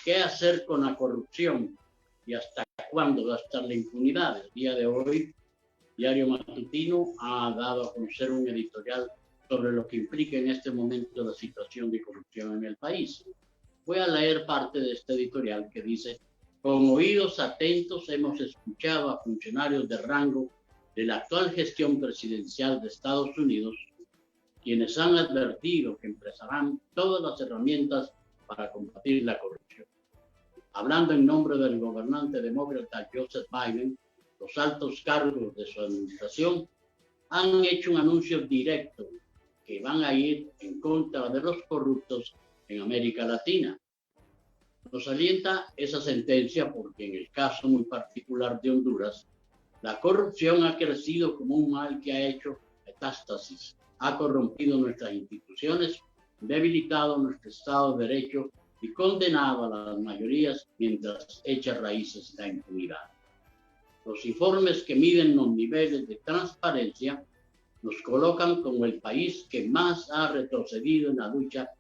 ¿Qué hacer con la corrupción y hasta cuándo gastar la impunidad? El día de hoy, Diario Matutino ha dado a conocer un editorial sobre lo que implica en este momento la situación de corrupción en el país. Voy a leer parte de este editorial que dice: con oídos atentos hemos escuchado a funcionarios de rango de la actual gestión presidencial de Estados Unidos, quienes han advertido que emplearán todas las herramientas para combatir la corrupción. Hablando en nombre del gobernante demócrata Joseph Biden, los altos cargos de su administración han hecho un anuncio directo que van a ir en contra de los corruptos en América Latina. Nos alienta esa sentencia porque en el caso muy particular de Honduras, la corrupción ha crecido como un mal que ha hecho metástasis, ha corrompido nuestras instituciones, debilitado nuestro Estado de Derecho y condenado a las mayorías mientras echa raíces la impunidad. Los informes que miden los niveles de transparencia nos colocan como el país que más ha retrocedido en la lucha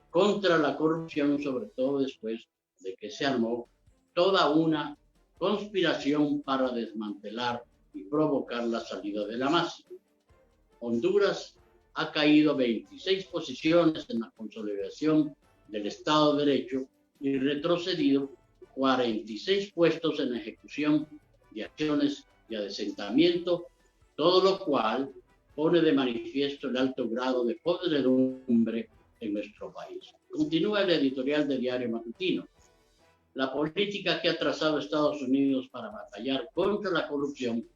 contra la corrupción, sobre todo después de que se armó toda una conspiración para desmantelar y provocar la salida de la masa. Honduras ha caído 26 posiciones en la consolidación del Estado de Derecho y retrocedido 46 puestos en la ejecución de acciones de adesentamiento, todo lo cual pone de manifiesto el alto grado de podredumbre en nuestro país. Continúa el editorial de Diario Matutino. La política que ha trazado Estados Unidos para batallar contra la corrupción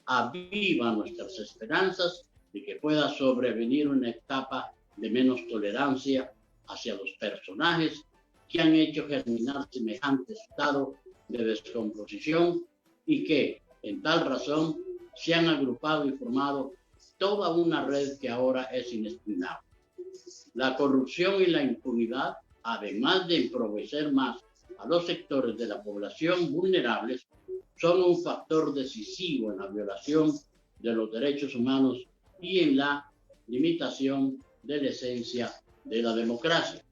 aviva nuestras esperanzas de que pueda sobrevenir una etapa de menos tolerancia hacia los personajes que han hecho germinar semejante estado de descomposición y que, en tal razón, se han agrupado y formado toda una red que ahora es inexpugnable. La corrupción y la impunidad, además de empobrecer más a los sectores de la población vulnerables, son un factor decisivo en la violación de los derechos humanos y en la limitación de la esencia de la democracia.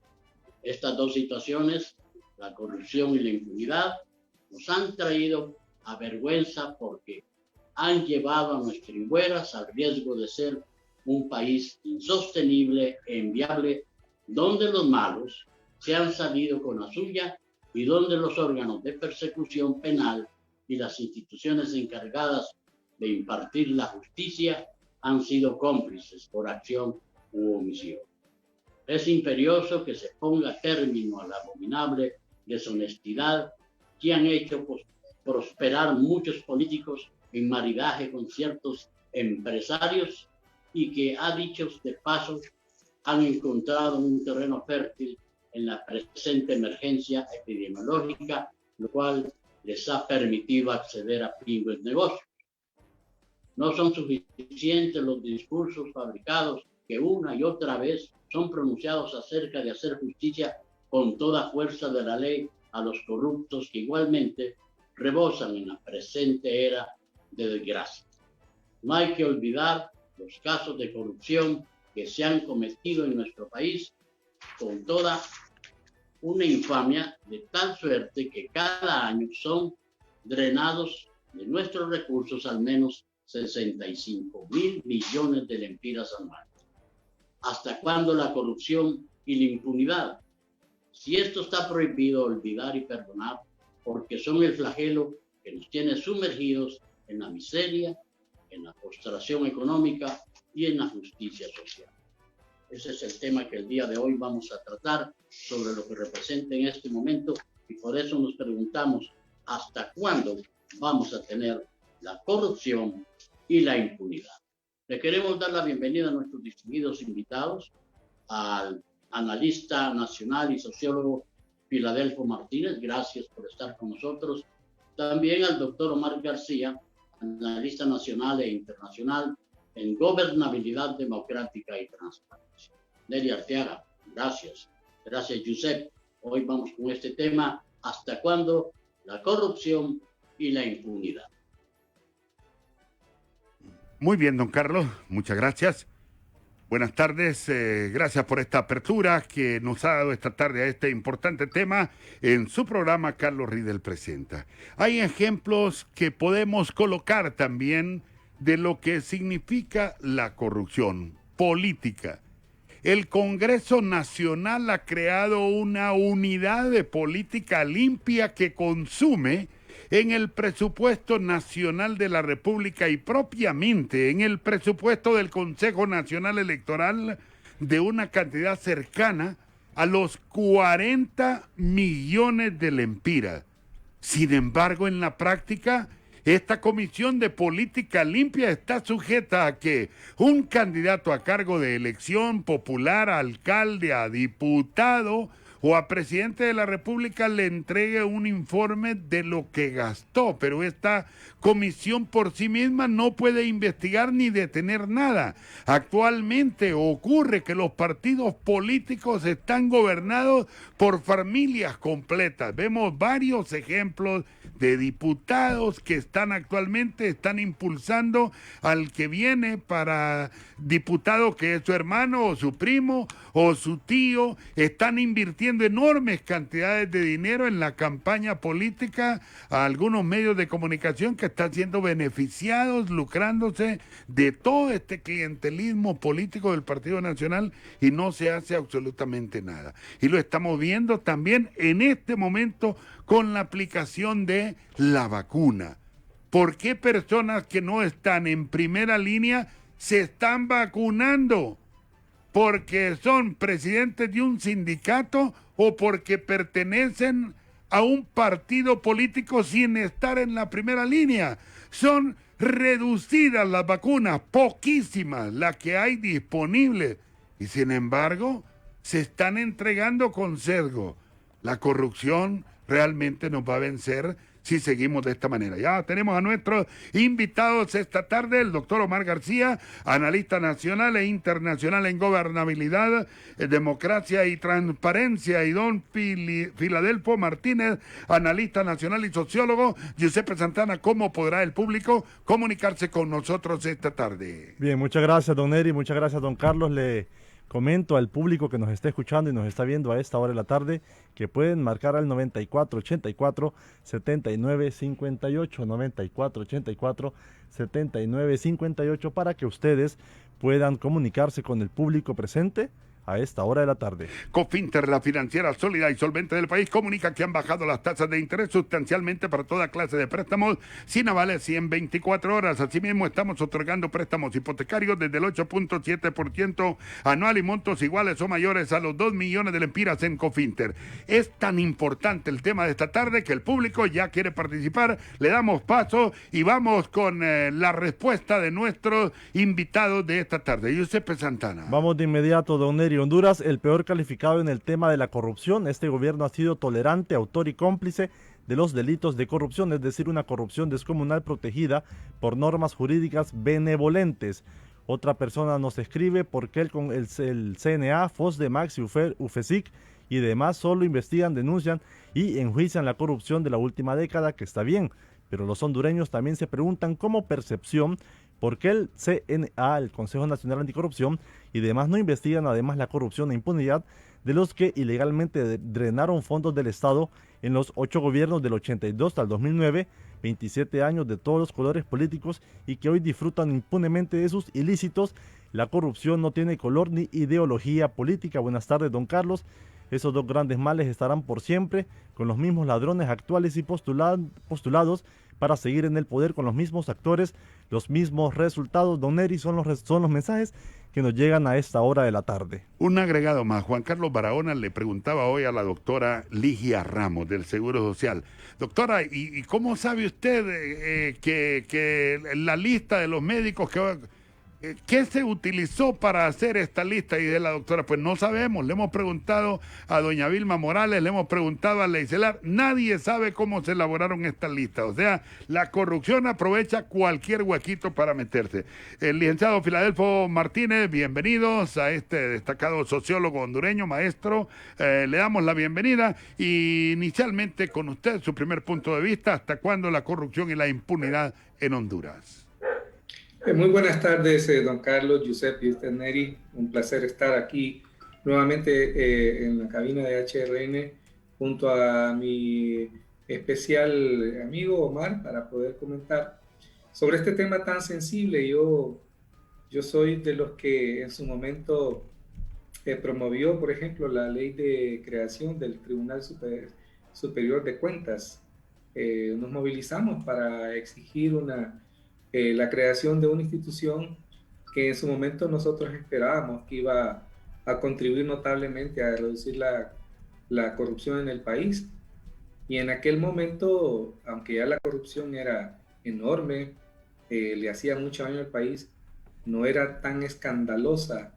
Estas dos situaciones, la corrupción y la impunidad, nos han traído a vergüenza porque han llevado a nuestras imbueras al riesgo de ser un país insostenible e inviable, donde los malos se han salido con la suya y donde los órganos de persecución penal y las instituciones encargadas de impartir la justicia han sido cómplices por acción u omisión. Es imperioso que se ponga término a la abominable deshonestidad que han hecho prosperar muchos políticos en maridaje con ciertos empresarios y que, a dichos de paso, han encontrado un terreno fértil en la presente emergencia epidemiológica, lo cual les ha permitido acceder a pingües negocios. No son suficientes los discursos fabricados que una y otra vez son pronunciados acerca de hacer justicia con toda fuerza de la ley a los corruptos que igualmente rebosan en la presente era de desgracia. No hay que olvidar los casos de corrupción que se han cometido en nuestro país con toda una infamia, de tal suerte que cada año son drenados de nuestros recursos al menos 65.000 millones de lempiras anuales. ¿Hasta cuándo la corrupción y la impunidad? Si esto está prohibido, olvidar y perdonar, porque son el flagelo que nos tiene sumergidos en la miseria, en la postración económica y en la justicia social. Ese es el tema que el día de hoy vamos a tratar, sobre lo que representa en este momento, y por eso nos preguntamos hasta cuándo vamos a tener la corrupción y la impunidad. Le queremos dar la bienvenida a nuestros distinguidos invitados, al analista nacional y sociólogo Filadelfo Martínez, gracias por estar con nosotros. También al doctor Omar García, analista nacional e internacional en gobernabilidad democrática y transparencia. Nelly Arteaga, gracias. Gracias, Josep. Hoy vamos con este tema: ¿hasta cuándo la corrupción y la impunidad? Muy bien, don Carlos, muchas gracias. Buenas tardes, gracias por esta apertura que nos ha dado esta tarde a este importante tema en su programa Carlos Riedel Presenta. Hay ejemplos que podemos colocar también de lo que significa la corrupción política. El Congreso Nacional ha creado una unidad de política limpia que consume en el presupuesto nacional de la República y propiamente en el presupuesto del Consejo Nacional Electoral de una cantidad cercana a los 40 millones de lempiras. Sin embargo, en la práctica, esta Comisión de Política Limpia está sujeta a que un candidato a cargo de elección popular, a alcalde, a diputado o a presidente de la República le entregue un informe de lo que gastó, pero esta comisión por sí misma no puede investigar ni detener nada. Actualmente ocurre que los partidos políticos están gobernados por familias completas. Vemos varios ejemplos de diputados que están impulsando al que viene para diputado, que es su hermano o su primo o su tío, están invirtiendo enormes cantidades de dinero en la campaña política a algunos medios de comunicación que están siendo beneficiados, lucrándose de todo este clientelismo político del Partido Nacional y no se hace absolutamente nada. Y lo estamos viendo también en este momento con la aplicación de la vacuna. ¿Por qué personas que no están en primera línea se están vacunando? ¿Porque son presidentes de un sindicato o porque pertenecen a un partido político sin estar en la primera línea? Son reducidas las vacunas, poquísimas las que hay disponibles, y sin embargo se están entregando con sesgo. La corrupción realmente nos va a vencer si seguimos de esta manera. Ya tenemos a nuestros invitados esta tarde, el doctor Omar García, analista nacional e internacional en gobernabilidad, democracia y transparencia, y don Filadelfo Martínez, analista nacional y sociólogo. Giuseppe Santana, ¿cómo podrá el público comunicarse con nosotros esta tarde? Bien, muchas gracias, don Eri, muchas gracias, don Carlos. Le comento al público que nos está escuchando y nos está viendo a esta hora de la tarde que pueden marcar al 9484-7958, 9484-7958 para que ustedes puedan comunicarse con el público presente a esta hora de la tarde. Cofinter, la financiera sólida y solvente del país, comunica que han bajado las tasas de interés sustancialmente para toda clase de préstamos sin avales y en 24 horas. Asimismo, estamos otorgando préstamos hipotecarios desde el 8.7% anual y montos iguales o mayores a los 2 millones de lempiras en Cofinter. Es tan importante el tema de esta tarde que el público ya quiere participar. Le damos paso y vamos con la respuesta de nuestros invitados de esta tarde. Giuseppe Santana. Vamos de inmediato, don Neri. Honduras, el peor calificado en el tema de la corrupción. Este gobierno ha sido tolerante, autor y cómplice de los delitos de corrupción, es decir, una corrupción descomunal protegida por normas jurídicas benevolentes. Otra persona nos escribe por qué el CNA, FOSDEMAX y UFESIC y demás solo investigan, denuncian y enjuician la corrupción de la última década, que está bien, pero los hondureños también se preguntan como percepción por qué el CNA, el Consejo Nacional Anticorrupción, y demás no investigan además la corrupción e impunidad de los que ilegalmente drenaron fondos del Estado en los 8 gobiernos del 82 al 2009, 27 años de todos los colores políticos y que hoy disfrutan impunemente de sus ilícitos. La corrupción no tiene color ni ideología política. Buenas tardes, don Carlos. Esos dos grandes males estarán por siempre con los mismos ladrones actuales y postulados para seguir en el poder con los mismos actores, los mismos resultados. Don Neri, son los mensajes que nos llegan a esta hora de la tarde. Un agregado más. Juan Carlos Barahona le preguntaba hoy a la doctora Ligia Ramos del Seguro Social. Doctora, ¿y cómo sabe usted que la lista de los médicos ¿qué se utilizó para hacer esta lista? Y de la doctora, pues no sabemos. Le hemos preguntado a doña Vilma Morales, le hemos preguntado a Leicelar. Nadie sabe cómo se elaboraron estas listas. O sea, la corrupción aprovecha cualquier huequito para meterse. El licenciado Filadelfo Martínez, bienvenidos a este destacado sociólogo hondureño, maestro. Le damos la bienvenida y inicialmente con usted, su primer punto de vista, ¿hasta cuándo la corrupción y la impunidad en Honduras? Muy buenas tardes, don Carlos, Giuseppe y usted, Neri. Un placer estar aquí nuevamente en la cabina de HRN junto a mi especial amigo Omar para poder comentar sobre este tema tan sensible. Yo soy de los que en su momento promovió, por ejemplo, la ley de creación del Tribunal Superior de Cuentas. Nos movilizamos para exigir la creación de una institución que en su momento nosotros esperábamos que iba a contribuir notablemente a reducir la corrupción en el país. Y en aquel momento, aunque ya la corrupción era enorme, le hacía mucho daño al país, no era tan escandalosa,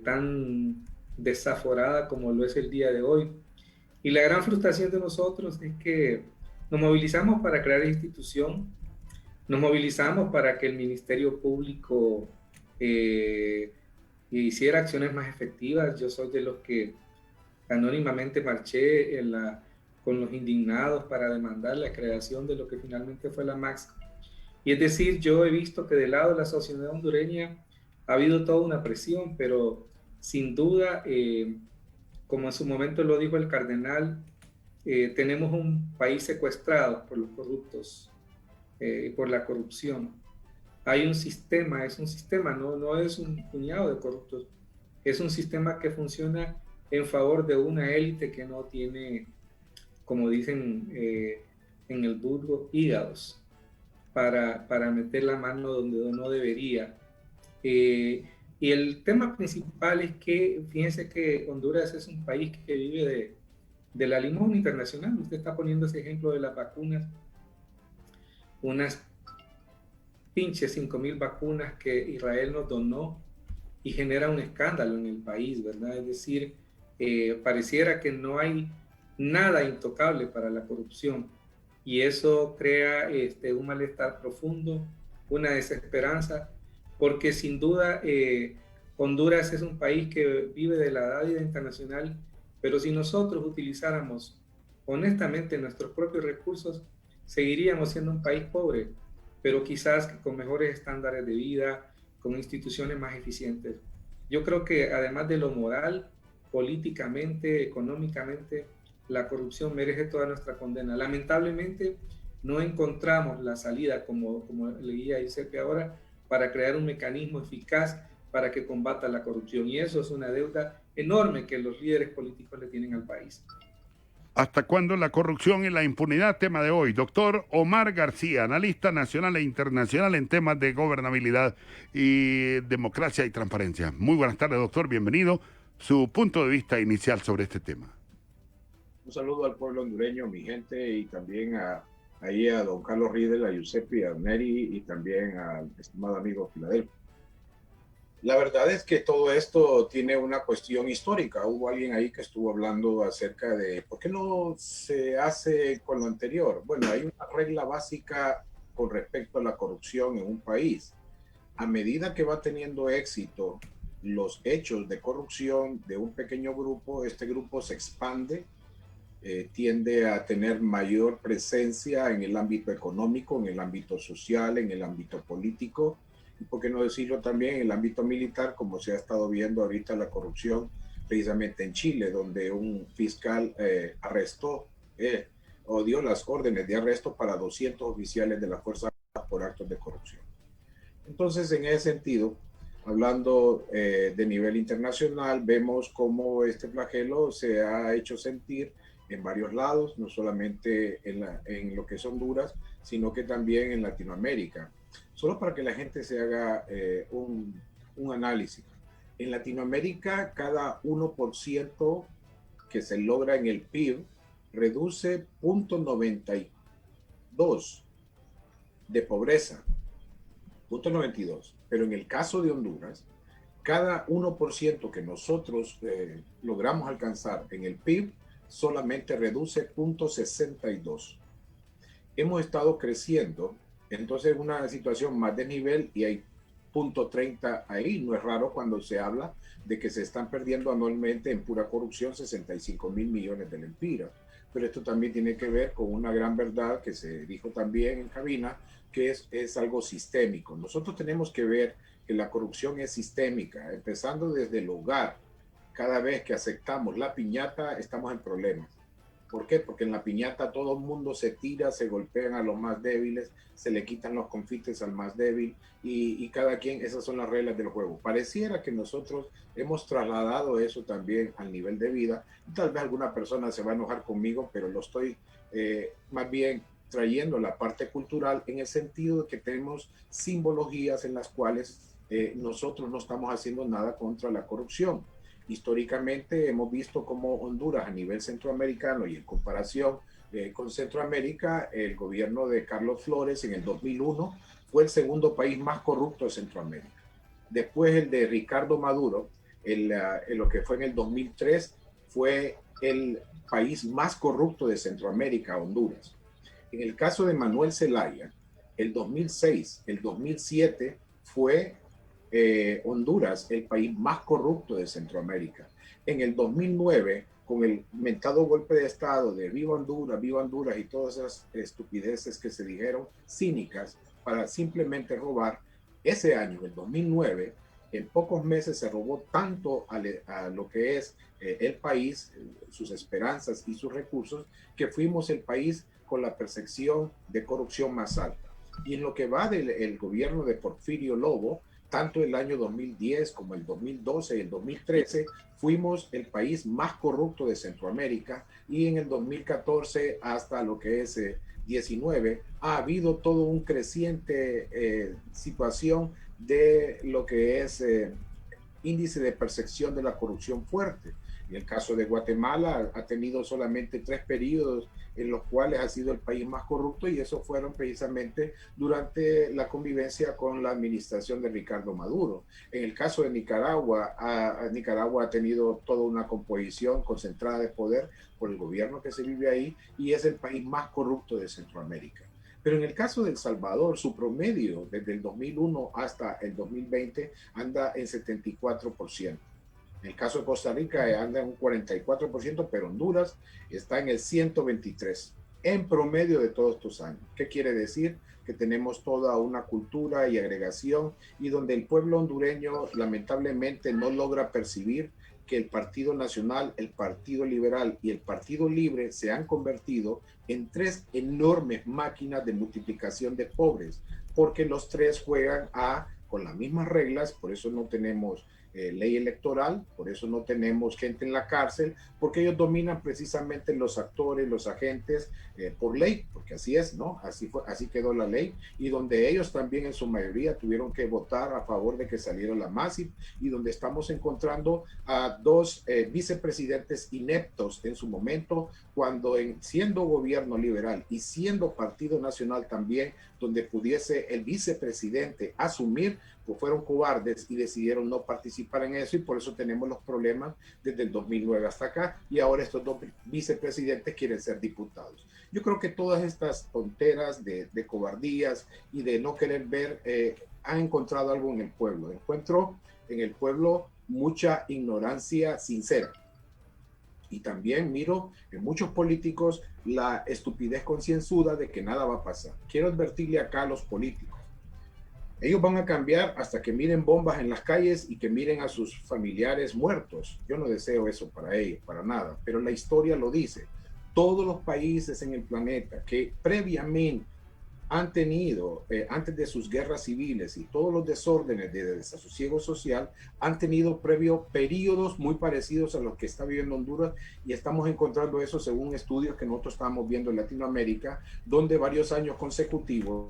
tan desaforada como lo es el día de hoy. Y la gran frustración de nosotros es que nos movilizamos para crear institución, nos movilizamos para que el Ministerio Público hiciera acciones más efectivas. Yo soy de los que anónimamente marché con los indignados para demandar la creación de lo que finalmente fue la MAX. Y es decir, yo he visto que del lado de la sociedad hondureña ha habido toda una presión, pero sin duda, como en su momento lo dijo el cardenal, tenemos un país secuestrado por los corruptos y por la corrupción. Hay un sistema, es un sistema, no es un puñado de corruptos, es un sistema que funciona en favor de una élite que no tiene, como dicen en el vulgo, hígados para meter la mano donde no debería. Y el tema principal es que, fíjense que Honduras es un país que vive de la limosna internacional. Usted está poniendo ese ejemplo de las vacunas, unas pinches 5,000 vacunas que Israel nos donó y genera un escándalo en el país, ¿verdad? Es decir, pareciera que no hay nada intocable para la corrupción y eso crea un malestar profundo, una desesperanza, porque sin duda Honduras es un país que vive de la dádiva internacional, pero si nosotros utilizáramos honestamente nuestros propios recursos, seguiríamos siendo un país pobre, pero quizás con mejores estándares de vida, con instituciones más eficientes. Yo creo que además de lo moral, políticamente, económicamente, la corrupción merece toda nuestra condena. Lamentablemente, no encontramos la salida, como leía Giuseppe ahora, para crear un mecanismo eficaz para que combata la corrupción. Y eso es una deuda enorme que los líderes políticos le tienen al país. ¿Hasta cuándo la corrupción y la impunidad? Tema de hoy. Doctor Omar García, analista nacional e internacional en temas de gobernabilidad y democracia y transparencia. Muy buenas tardes, doctor. Bienvenido. Su punto de vista inicial sobre este tema. Un saludo al pueblo hondureño, mi gente, y también a don Carlos Riedel, a Giuseppe, a Neri y también al estimado amigo Filadelfo. La verdad es que todo esto tiene una cuestión histórica. Hubo alguien ahí que estuvo hablando acerca de por qué no se hace con lo anterior. Bueno, hay una regla básica con respecto a la corrupción en un país. A medida que va teniendo éxito los hechos de corrupción de un pequeño grupo, este grupo se expande, tiende a tener mayor presencia en el ámbito económico, en el ámbito social, en el ámbito político, y por qué no decirlo también en el ámbito militar, como se ha estado viendo ahorita la corrupción precisamente en Chile, donde un fiscal arrestó o dio las órdenes de arresto para 200 oficiales de la Fuerza Armada por actos de corrupción. Entonces, en ese sentido, hablando de nivel internacional, vemos cómo este flagelo se ha hecho sentir en varios lados, no solamente en lo que es Honduras, sino que también en Latinoamérica. Solo para que la gente se haga un análisis. En Latinoamérica, cada 1% que se logra en el PIB reduce 0.92 de pobreza. 0.92. Pero en el caso de Honduras, cada 1% que nosotros logramos alcanzar en el PIB solamente reduce 0.62. Hemos estado creciendo, entonces una situación más de nivel y hay 0.30 ahí. No es raro cuando se habla de que se están perdiendo anualmente en pura corrupción 65,000 millones de lempiras. pero esto también tiene que ver con una gran verdad que se dijo también en cabina, que es algo sistémico. Nosotros tenemos que ver que la corrupción es sistémica, empezando desde el hogar. Cada vez que aceptamos la piñata, estamos en problemas. ¿Por qué? Porque en la piñata todo el mundo se tira, se golpean a los más débiles, se le quitan los confites al más débil y cada quien, esas son las reglas del juego. Pareciera que nosotros hemos trasladado eso también al nivel de vida. Tal vez alguna persona se va a enojar conmigo, pero lo estoy más bien trayendo la parte cultural en el sentido de que tenemos simbologías en las cuales nosotros no estamos haciendo nada contra la corrupción. Históricamente hemos visto cómo Honduras a nivel centroamericano y en comparación con Centroamérica, el gobierno de Carlos Flores en el 2001 fue el segundo país más corrupto de Centroamérica. Después el de Ricardo Maduro, lo que fue en el 2003, fue el país más corrupto de Centroamérica, Honduras. En el caso de Manuel Zelaya, el 2006, el 2007 fue Honduras, el país más corrupto de Centroamérica. En el 2009, con el mentado golpe de Estado de Viva Honduras y todas esas estupideces que se dijeron, cínicas, para simplemente robar, ese año, el 2009, en pocos meses se robó tanto a lo que es el país, sus esperanzas y sus recursos, que fuimos el país con la percepción de corrupción más alta. Y en lo que va del gobierno de Porfirio Lobo, tanto el año 2010 como el 2012 y el 2013, fuimos el país más corrupto de Centroamérica, y en el 2014 hasta lo que es 19, ha habido todo un creciente situación de lo que es índice de percepción de la corrupción fuerte. En el caso de Guatemala ha tenido solamente 3 periodos en los cuales ha sido el país más corrupto, y eso fueron precisamente durante la convivencia con la administración de Ricardo Maduro. En el caso de Nicaragua, Nicaragua ha tenido toda una composición concentrada de poder por el gobierno que se vive ahí, y es el país más corrupto de Centroamérica. Pero en el caso de El Salvador, su promedio desde el 2001 hasta el 2020 anda en 74%. En el caso de Costa Rica anda en un 44%, pero Honduras está en el 123% en promedio de todos estos años. ¿Qué quiere decir? Que tenemos toda una cultura y agregación, y donde el pueblo hondureño lamentablemente no logra percibir que el Partido Nacional, el Partido Liberal y el Partido Libre se han convertido en 3 enormes máquinas de multiplicación de pobres, porque los 3 juegan con las mismas reglas. Por eso no tenemos ley electoral, por eso no tenemos gente en la cárcel, porque ellos dominan precisamente los actores, los agentes, por ley, porque así es, ¿no? Así quedó la ley, y donde ellos también en su mayoría tuvieron que votar a favor de que saliera la MASIP, y donde estamos encontrando a 2 vicepresidentes ineptos en su momento, cuando siendo gobierno liberal y siendo Partido Nacional también, donde pudiese el vicepresidente asumir, pues fueron cobardes y decidieron no participar en eso, y por eso tenemos los problemas desde el 2009 hasta acá, y ahora estos 2 vicepresidentes quieren ser diputados. Yo creo que todas estas tonteras de cobardías y de no querer ver, han encontrado algo en el pueblo. Encuentro en el pueblo mucha ignorancia sincera. Y también miro en muchos políticos la estupidez concienzuda de que nada va a pasar. Quiero advertirle acá a los políticos. Ellos van a cambiar hasta que miren bombas en las calles y que miren a sus familiares muertos. Yo no deseo eso para ellos, para nada, pero la historia lo dice. Todos los países en el planeta que previamente han tenido, antes de sus guerras civiles y todos los desórdenes de desasosiego social, han tenido previo periodos muy parecidos a los que está viviendo Honduras, y estamos encontrando eso según estudios que nosotros estamos viendo en Latinoamérica, donde varios años consecutivos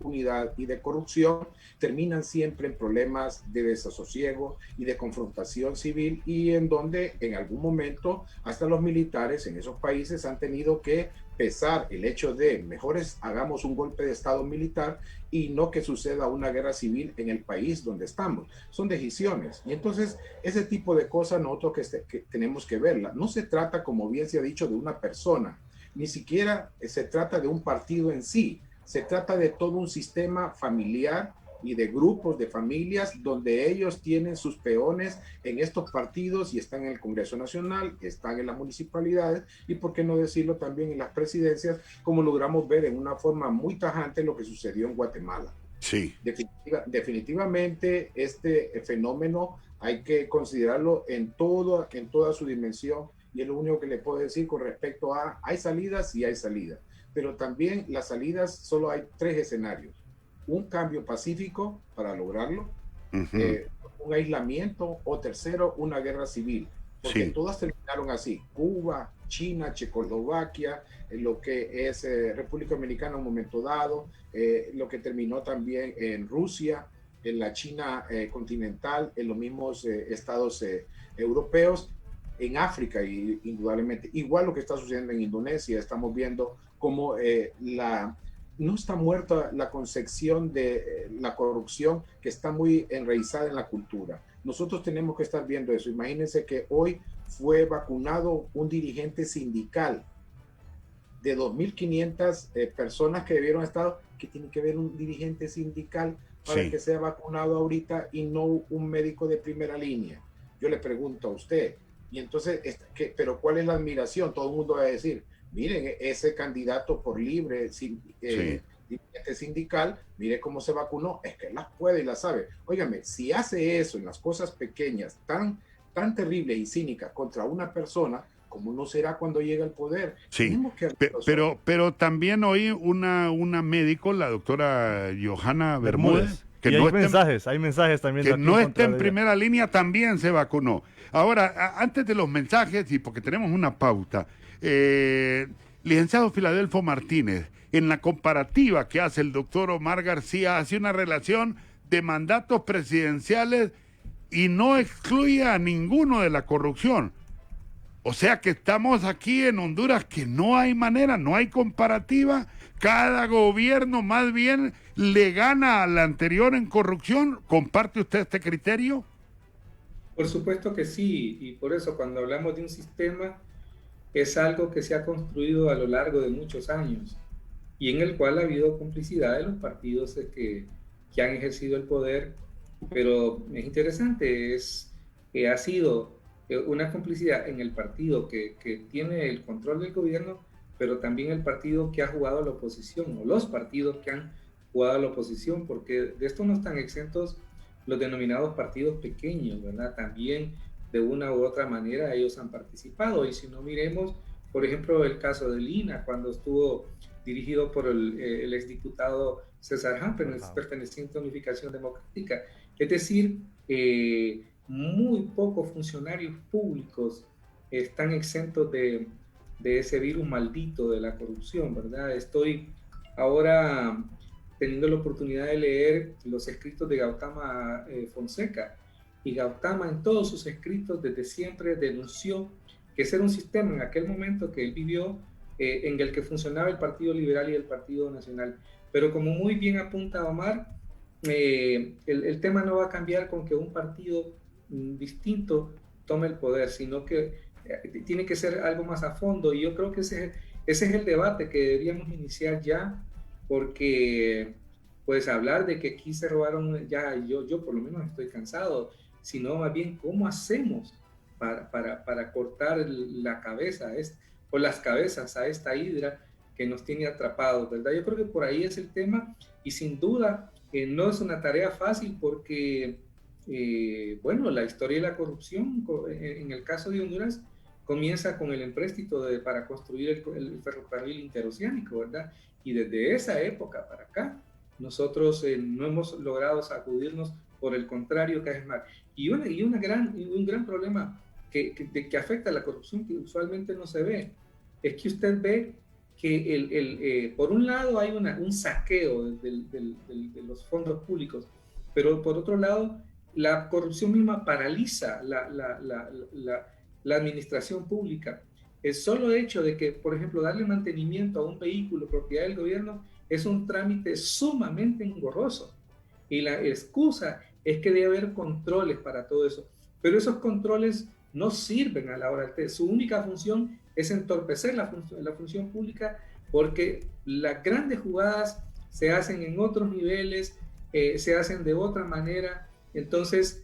unidad y de corrupción terminan siempre en problemas de desasosiego y de confrontación civil, y en donde en algún momento hasta los militares en esos países han tenido que pesar el hecho de mejores hagamos un golpe de estado militar y no que suceda una guerra civil en el país donde estamos. Son decisiones, y entonces ese tipo de cosas nosotros que tenemos que verla. No se trata, como bien se ha dicho, de una persona, ni siquiera se trata de un partido en sí. Se trata de todo un sistema familiar y de grupos, de familias, donde ellos tienen sus peones en estos partidos y están en el Congreso Nacional, están en las municipalidades y, por qué no decirlo, también en las presidencias, como logramos ver en una forma muy tajante lo que sucedió en Guatemala. Sí. Definitivamente este fenómeno hay que considerarlo en toda su dimensión, y es lo único que le puedo decir con respecto a, hay salidas y hay salidas, pero también las salidas solo hay 3 escenarios: un cambio pacífico para lograrlo, un aislamiento, o tercero, una guerra civil, porque todas terminaron así: Cuba, China, Checoslovaquia, lo que es República Dominicana en un momento dado, lo que terminó también en Rusia, en la China continental, en los mismos estados europeos, en África, y indudablemente igual lo que está sucediendo en Indonesia. Estamos viendo cómo no está muerta la concepción de la corrupción, que está muy enraizada en la cultura. Nosotros tenemos que estar viendo eso. Imagínense que hoy fue vacunado un dirigente sindical de 2.500 personas que debieron estar, que tiene que ver un dirigente sindical para que sea vacunado ahorita y no un médico de primera línea. Yo le pregunto a usted, y entonces, pero ¿cuál es la admiración? Todo el mundo va a decir, miren, ese candidato por libre, dirigente sindical, mire cómo se vacunó, es que las puede y las sabe. Óigame, si hace eso en las cosas pequeñas, tan terribles y cínicas contra una persona, ¿cómo no será cuando llega al poder? Sí, pero también oí una médico, la doctora Johanna Bermúdez, que y no hay mensajes también. Que no está en primera línea, también se vacunó. Ahora, antes de los mensajes, y porque tenemos una pauta, licenciado Filadelfo Martínez, en la comparativa que hace el doctor Omar García, hace una relación de mandatos presidenciales y no excluye a ninguno de la corrupción. O sea que estamos aquí en Honduras que no hay manera, no hay comparativa. Cada gobierno más bien le gana al anterior en corrupción. ¿Comparte usted este criterio? Por supuesto que sí, y por eso cuando hablamos de un sistema, es algo que se ha construido a lo largo de muchos años y en el cual ha habido complicidad de los partidos que han ejercido el poder, pero es interesante, ha sido una complicidad en el partido que tiene el control del gobierno, pero también el partido que ha jugado a la oposición, o los partidos que han jugado a la oposición, porque de esto no están exentos los denominados partidos pequeños, ¿verdad? También de una u otra manera ellos han participado, y si no miremos, por ejemplo, el caso del INA, cuando estuvo dirigido por el exdiputado César Hamper, perteneciente a Unificación Democrática, es decir, muy pocos funcionarios públicos están exentos de ese virus maldito de la corrupción, ¿verdad? Estoy ahora teniendo la oportunidad de leer los escritos de Gautama Fonseca, y Gautama en todos sus escritos desde siempre denunció que ese era un sistema en aquel momento que él vivió en el que funcionaba el Partido Liberal y el Partido Nacional. Pero como muy bien apunta Omar, el tema no va a cambiar con que un partido distinto tome el poder, sino que tiene que ser algo más a fondo, y yo creo que ese es el debate que deberíamos iniciar ya, porque pues hablar de que aquí se robaron, ya yo por lo menos estoy cansado, sino más bien cómo hacemos para cortar la cabeza o las cabezas a esta hidra que nos tiene atrapados, ¿verdad? Yo creo que por ahí es el tema, y sin duda no es una tarea fácil, porque bueno, la historia de la corrupción en el caso de Honduras comienza con el empréstito para construir el ferrocarril interoceánico, ¿verdad? Y desde esa época para acá, nosotros no hemos logrado sacudirnos, por el contrario, cada vez más. Y un gran problema que afecta a la corrupción, que usualmente no se ve, es que usted ve que por un lado hay un saqueo de los fondos públicos, pero por otro lado, la corrupción misma paraliza la administración pública. El solo hecho de que, por ejemplo, darle mantenimiento a un vehículo propiedad del gobierno es un trámite sumamente engorroso, y la excusa es que debe haber controles para todo eso, pero esos controles no sirven a la hora de su única función es entorpecer la función pública, porque las grandes jugadas se hacen en otros niveles, se hacen de otra manera. Entonces,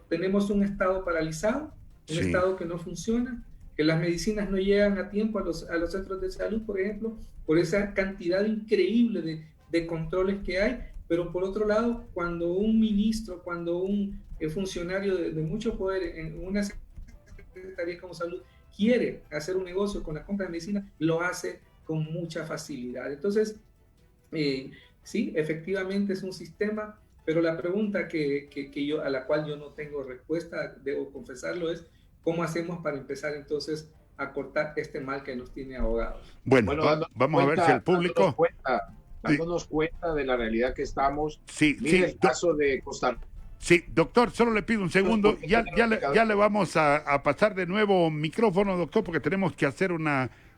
tenemos un Estado paralizado, un Estado que no funciona, que las medicinas no llegan a tiempo a los centros de salud, por ejemplo, por esa cantidad increíble de controles que hay. Pero por otro lado, cuando un ministro, cuando un funcionario de mucho poder en una secretaría como salud quiere hacer un negocio con la compra de medicina, lo hace con mucha facilidad. Entonces, sí, efectivamente es un sistema, pero la pregunta a la cual yo no tengo respuesta, debo confesarlo, es ¿cómo hacemos para empezar entonces a cortar este mal que nos tiene ahogados? Bueno, vamos a ver si el público... Dándonos cuenta de la realidad que estamos. Mire el caso de Costa Rica. Sí, doctor, solo le pido un segundo. Ya le vamos a pasar de nuevo micrófono, doctor, porque tenemos que hacer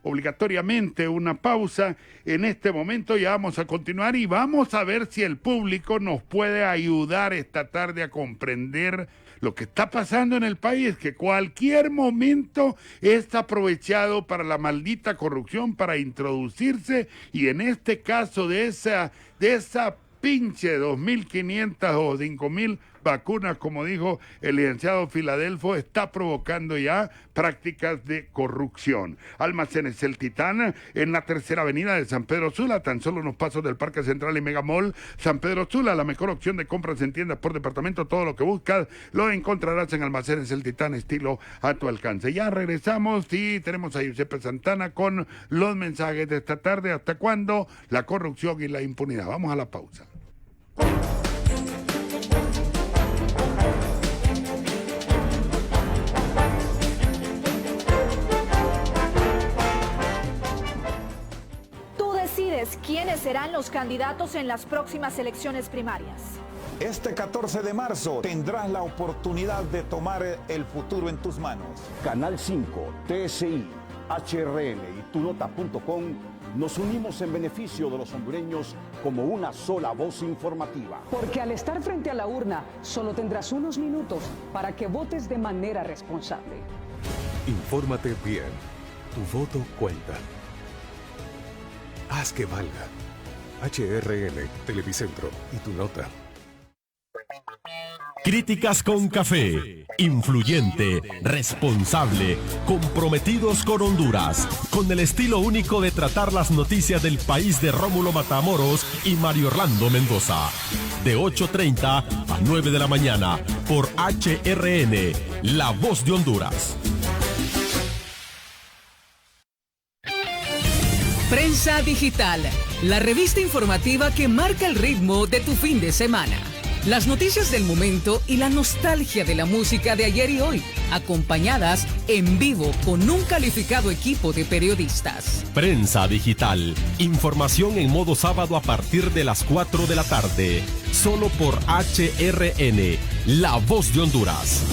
obligatoriamente una pausa en este momento. Ya vamos a continuar y vamos a ver si el público nos puede ayudar esta tarde a comprender lo que está pasando en el país, que cualquier momento es aprovechado para la maldita corrupción, para introducirse, y en este caso de esa pinche 2.500 o 5.000 vacunas, como dijo el licenciado Filadelfo, está provocando ya prácticas de corrupción. Almacenes El Titán, en la tercera avenida de San Pedro Sula, tan solo unos pasos del Parque Central y Megamall San Pedro Sula, la mejor opción de compras en tiendas por departamento. Todo lo que buscas lo encontrarás en Almacenes El Titán, estilo a tu alcance. Ya regresamos y tenemos a Giuseppe Santana con los mensajes de esta tarde. ¿Hasta cuándo la corrupción y la impunidad? Vamos a la pausa. ¿Quiénes serán los candidatos en las próximas elecciones primarias? Este 14 de marzo tendrás la oportunidad de tomar el futuro en tus manos. Canal 5, TSI, HRN y tunota.com nos unimos en beneficio de los hondureños como una sola voz informativa. Porque al estar frente a la urna, solo tendrás unos minutos para que votes de manera responsable. Infórmate bien. Tu voto cuenta. Haz que valga. HRN, Televicentro y Tu Nota. Críticas con Café. Influyente, responsable, comprometidos con Honduras. Con el estilo único de tratar las noticias del país de Rómulo Matamoros y Mario Orlando Mendoza. De 8:30 a 9 de la mañana por HRN, La Voz de Honduras. Prensa Digital, la revista informativa que marca el ritmo de tu fin de semana. Las noticias del momento y la nostalgia de la música de ayer y hoy, acompañadas en vivo con un calificado equipo de periodistas. Prensa Digital, información en modo sábado a partir de las 4 de la tarde, solo por HRN, La Voz de Honduras.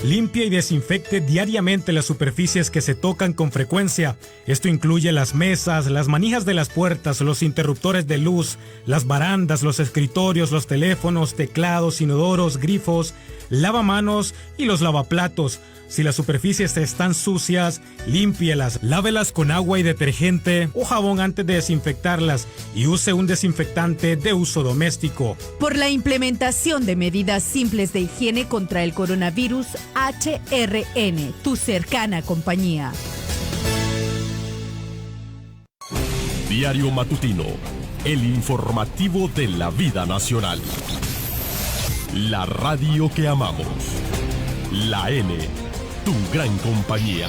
Limpia y desinfecte diariamente las superficies que se tocan con frecuencia. Esto incluye las mesas, las manijas de las puertas, los interruptores de luz, las barandas, los escritorios, los teléfonos, teclados, inodoros, grifos, lavamanos y los lavaplatos. Si las superficies están sucias, límpielas, lávelas con agua y detergente o jabón antes de desinfectarlas y use un desinfectante de uso doméstico. Por la implementación de medidas simples de higiene contra el coronavirus, HRN, tu cercana compañía. Diario Matutino, el informativo de la vida nacional. La radio que amamos. La N, tu gran compañía.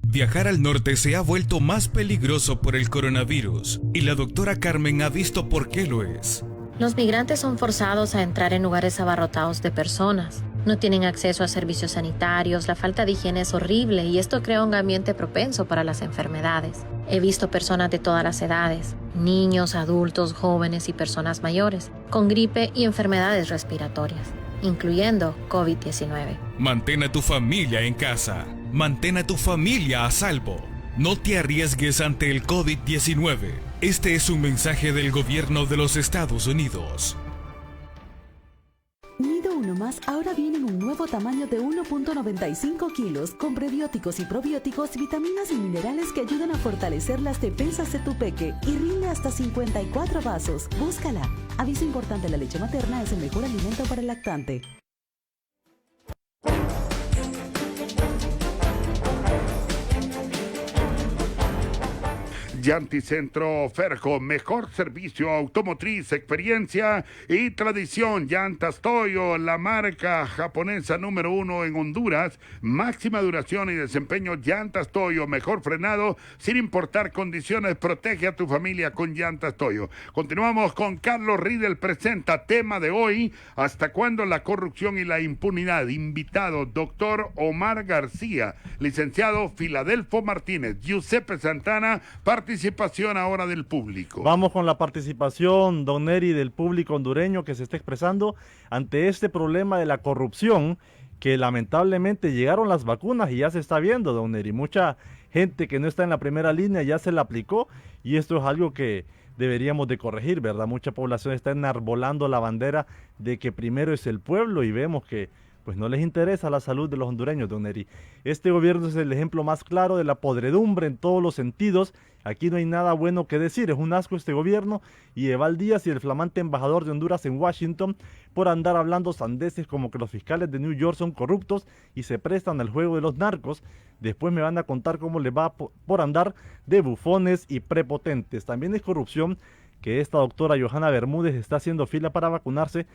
Viajar al norte se ha vuelto más peligroso por el coronavirus y la doctora Carmen ha visto por qué lo es. Los migrantes son forzados a entrar en lugares abarrotados de personas. No tienen acceso a servicios sanitarios, la falta de higiene es horrible y esto crea un ambiente propenso para las enfermedades. He visto personas de todas las edades, niños, adultos, jóvenes y personas mayores, con gripe y enfermedades respiratorias, incluyendo COVID-19. Mantén a tu familia en casa. Mantén a tu familia a salvo. No te arriesgues ante el COVID-19. Este es un mensaje del gobierno de los Estados Unidos. Nido Uno Más ahora viene en un nuevo tamaño de 1.95 kilos, con prebióticos y probióticos, vitaminas y minerales que ayudan a fortalecer las defensas de tu peque y rinde hasta 54 vasos. Búscala. Aviso importante, la leche materna es el mejor alimento para el lactante. Llanticentro Ferco, mejor servicio automotriz, experiencia y tradición. Llantas Toyo, la marca japonesa número 1 en Honduras. Máxima duración y desempeño. Llantas Toyo, mejor frenado sin importar condiciones. Protege a tu familia con Llantas Toyo. Continuamos con Carlos Riedel presenta tema de hoy: ¿hasta cuándo la corrupción y la impunidad? Invitado, doctor Omar García, licenciado Filadelfo Martínez, Giuseppe Santana. Participación ahora del público. Vamos con la participación, don Neri, del público hondureño que se está expresando ante este problema de la corrupción, que lamentablemente llegaron las vacunas y ya se está viendo, don Neri. Mucha gente que no está en la primera línea ya se la aplicó y esto es algo que deberíamos de corregir, ¿verdad? Mucha población está enarbolando la bandera de que primero es el pueblo y vemos que pues no les interesa la salud de los hondureños, don Neri. Este gobierno es el ejemplo más claro de la podredumbre en todos los sentidos. Aquí no hay nada bueno que decir, es un asco este gobierno y Eval Díaz y el flamante embajador de Honduras en Washington por andar hablando sandeces como que los fiscales de New York son corruptos y se prestan al juego de los narcos. Después me van a contar cómo les va por andar de bufones y prepotentes. También es corrupción que esta doctora Johanna Bermúdez está haciendo fila para vacunarse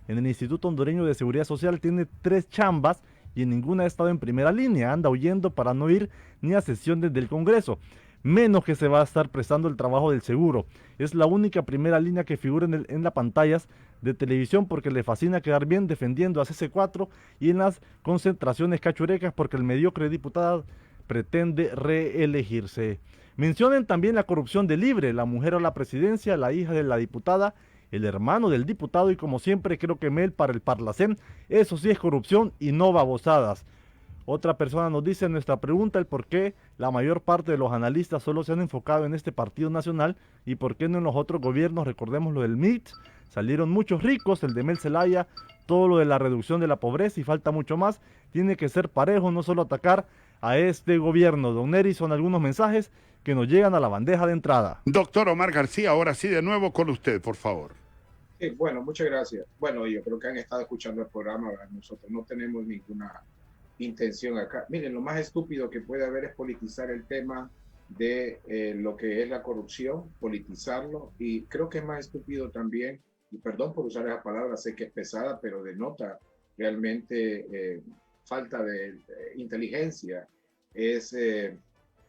en el Instituto Hondureño de Seguridad Social. Tiene 3 chambas y en ninguna ha estado en primera línea. Anda huyendo para no ir ni a sesiones del Congreso. Menos que se va a estar prestando el trabajo del seguro. Es la única primera línea que figura en las pantallas de televisión porque le fascina quedar bien defendiendo a CC4 y en las concentraciones cachurecas porque el mediocre diputado pretende reelegirse. Mencionen también la corrupción de Libre, la mujer a la presidencia, la hija de la diputada, el hermano del diputado y como siempre creo que Mel para el Parlacén. Eso sí es corrupción y no babosadas. Otra persona nos dice en nuestra pregunta el por qué la mayor parte de los analistas solo se han enfocado en este partido nacional y por qué no en los otros gobiernos. Recordemos lo del MIT, salieron muchos ricos, el de Mel Zelaya, todo lo de la reducción de la pobreza y falta mucho más. Tiene que ser parejo, no solo atacar a este gobierno. Don Neri, son algunos mensajes que nos llegan a la bandeja de entrada. Doctor Omar García, ahora sí de nuevo con usted, por favor. Sí, bueno, muchas gracias. Bueno, yo creo que han estado escuchando el programa, nosotros no tenemos ninguna intención acá. Miren, lo más estúpido que puede haber es politizar el tema de lo que es la corrupción, politizarlo, y creo que es más estúpido también, y perdón por usar esa palabra, sé que es pesada, pero denota realmente falta de inteligencia, es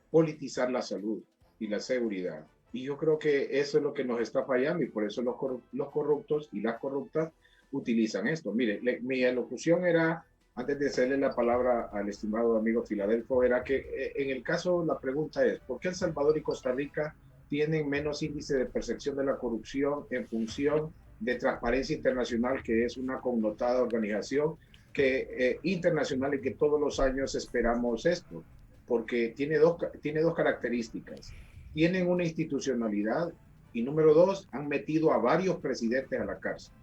politizar la salud y la seguridad. Y yo creo que eso es lo que nos está fallando y por eso los corruptos y las corruptas utilizan esto. Mire, mi elocución era, antes de hacerle la palabra al estimado amigo Filadelfo, era que en el caso, la pregunta es, ¿por qué El Salvador y Costa Rica tienen menos índice de percepción de la corrupción en función de Transparencia Internacional, que es una connotada organización que internacional y que todos los años esperamos esto? Porque tiene dos características. Tienen una institucionalidad y número 2, han metido a varios presidentes a la cárcel.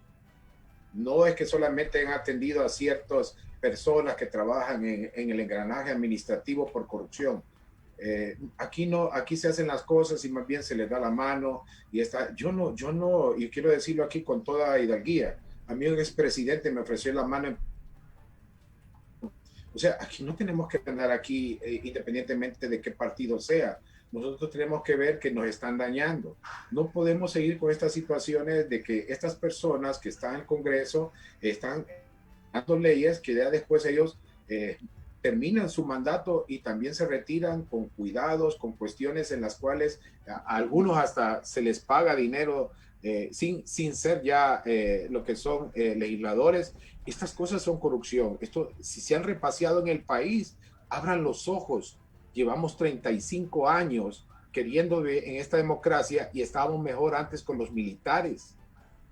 No es que solamente han atendido a ciertas personas que trabajan en el engranaje administrativo por corrupción. Aquí no, aquí se hacen las cosas y más bien se les da la mano y está. Yo no, y quiero decirlo aquí con toda hidalguía. A mí un expresidente me ofreció la mano. O sea, aquí no tenemos que andar aquí independientemente de qué partido sea. Nosotros tenemos que ver que nos están dañando. No podemos seguir con estas situaciones de que estas personas que están en el Congreso están dando leyes que ya después ellos terminan su mandato y también se retiran con cuidados, con cuestiones en las cuales a algunos hasta se les paga dinero sin ser ya lo que son legisladores. Estas cosas son corrupción. Esto, si se han repaseado en el país, abran los ojos. Llevamos 35 años queriendo ver en esta democracia y estábamos mejor antes con los militares,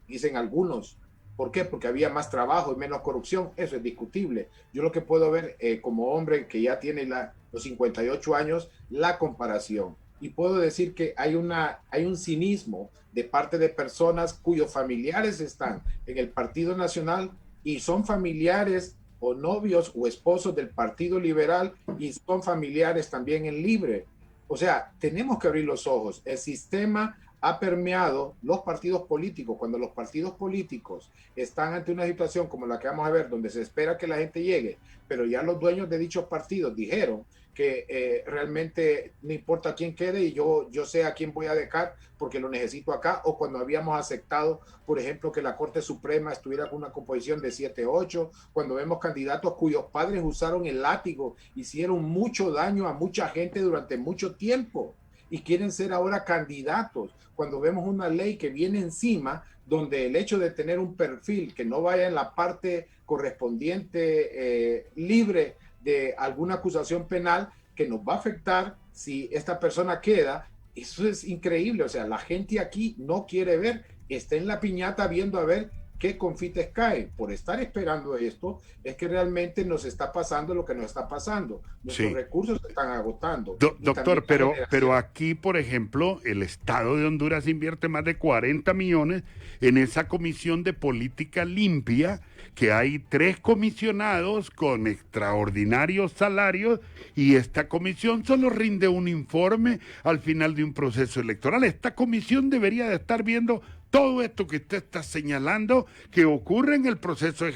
dicen algunos. ¿Por qué? Porque había más trabajo y menos corrupción. Eso es discutible. Yo lo que puedo ver como hombre que ya tiene los 58 años, la comparación. Y puedo decir que hay un cinismo de parte de personas cuyos familiares están en el Partido Nacional y son familiares o novios o esposos del Partido Liberal y son familiares también en Libre. O sea, tenemos que abrir los ojos. El sistema ha permeado los partidos políticos. Cuando los partidos políticos están ante una situación como la que vamos a ver, donde se espera que la gente llegue, pero ya los dueños de dichos partidos dijeron que realmente no importa quién quede y yo sé a quién voy a dejar porque lo necesito acá, o cuando habíamos aceptado, por ejemplo, que la Corte Suprema estuviera con una composición de 7-8, cuando vemos candidatos cuyos padres usaron el látigo, hicieron mucho daño a mucha gente durante mucho tiempo y quieren ser ahora candidatos, cuando vemos una ley que viene encima donde el hecho de tener un perfil que no vaya en la parte correspondiente libre de alguna acusación penal que nos va a afectar si esta persona queda, eso es increíble. O sea, la gente aquí no quiere ver, está en la piñata viendo a ver qué confites caen. Por estar esperando esto, es que realmente nos está pasando lo que nos está pasando. Nuestros recursos se están agotando. Doctor, pero aquí, por ejemplo, el Estado de Honduras invierte más de 40 millones en esa comisión de política limpia, que hay 3 comisionados con extraordinarios salarios y esta comisión solo rinde un informe al final de un proceso electoral. Esta comisión debería de estar viendo todo esto que usted está señalando que ocurre en el proceso,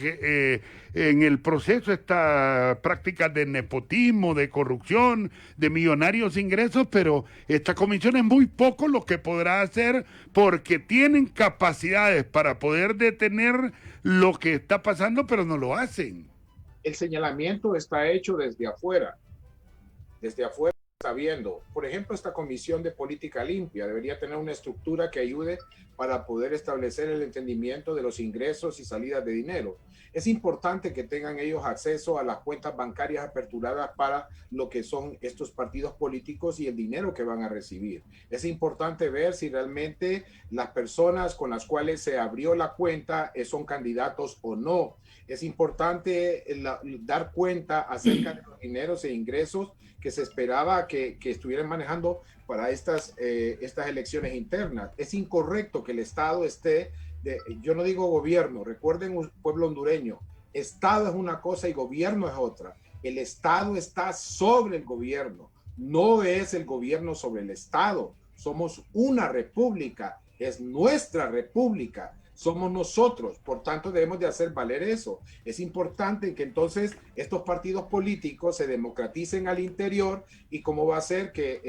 estas prácticas de nepotismo, de corrupción, de millonarios ingresos, pero esta comisión es muy poco lo que podrá hacer porque tienen capacidades para poder detener lo que está pasando, pero no lo hacen. El señalamiento está hecho desde afuera. Desde afuera está viendo. Por ejemplo, esta comisión de política limpia debería tener una estructura que ayude para poder establecer el entendimiento de los ingresos y salidas de dinero. Es importante que tengan ellos acceso a las cuentas bancarias aperturadas para lo que son estos partidos políticos y el dinero que van a recibir. Es importante ver si realmente las personas con las cuales se abrió la cuenta son candidatos o no. Es importante dar cuenta acerca de los dineros e ingresos que se esperaba que estuvieran manejando para estas elecciones internas. Es incorrecto que el Estado esté, yo no digo gobierno, recuerden, un pueblo hondureño, Estado es una cosa y gobierno es otra. El Estado está sobre el gobierno, no es el gobierno sobre el Estado. Somos una república, es nuestra república. Somos nosotros, por tanto debemos de hacer valer eso. Es importante que entonces estos partidos políticos se democraticen al interior y cómo va a ser que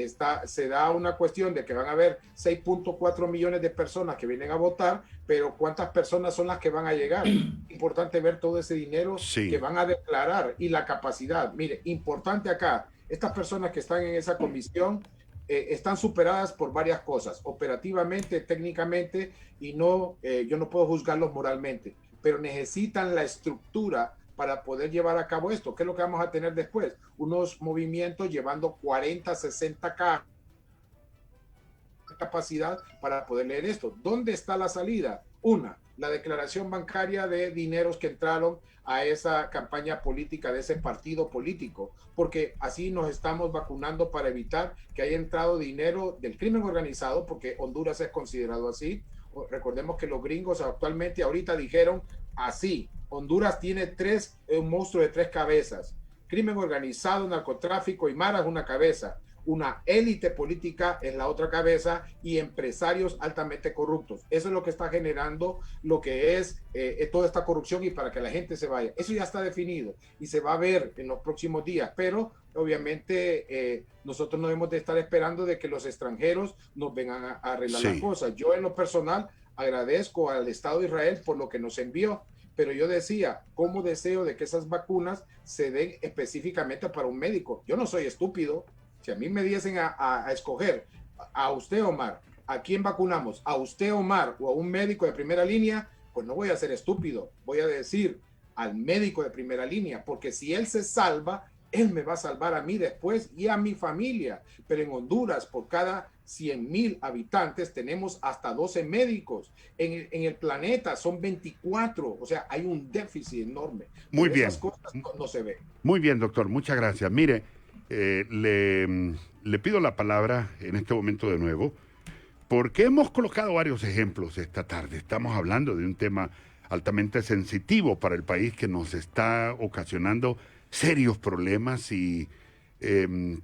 se da una cuestión de que van a haber 6.4 millones de personas que vienen a votar, pero ¿cuántas personas son las que van a llegar? Importante ver todo ese dinero que van a declarar y la capacidad. Mire, importante acá, estas personas que están en esa comisión están superadas por varias cosas, operativamente, técnicamente, y yo no puedo juzgarlos moralmente, pero necesitan la estructura para poder llevar a cabo esto. ¿Qué es lo que vamos a tener después? Unos movimientos llevando 40, 60K capacidad para poder leer esto. ¿Dónde está la salida? Una, la declaración bancaria de dineros que entraron a esa campaña política de ese partido político, porque así nos estamos vacunando para evitar que haya entrado dinero del crimen organizado, porque Honduras es considerado así. Recordemos que los gringos actualmente ahorita dijeron así, Honduras tiene un monstruo de 3 cabezas, crimen organizado, narcotráfico y maras una cabeza. Una élite política es la otra cabeza y empresarios altamente corruptos. Eso es lo que está generando lo que es toda esta corrupción y para que la gente se vaya. Eso ya está definido y se va a ver en los próximos días, pero obviamente nosotros no debemos de estar esperando de que los extranjeros nos vengan a arreglar las cosas. Yo en lo personal agradezco al Estado de Israel por lo que nos envió, pero yo decía, ¿cómo deseo de que esas vacunas se den específicamente para un médico? Yo no soy estúpido. Si a mí me diesen a escoger a usted, Omar, ¿a quién vacunamos? ¿A usted, Omar, o a un médico de primera línea? Pues no voy a ser estúpido. Voy a decir al médico de primera línea, porque si él se salva, él me va a salvar a mí después y a mi familia. Pero en Honduras, por cada 100,000 habitantes, tenemos hasta 12 médicos. En el planeta son 24. O sea, hay un déficit enorme. Muy bien. Esas cosas no se ven. Muy bien, doctor. Muchas gracias. Mire, le pido la palabra en este momento de nuevo, porque hemos colocado varios ejemplos esta tarde. Estamos hablando de un tema altamente sensitivo para el país, que nos está ocasionando serios problemas y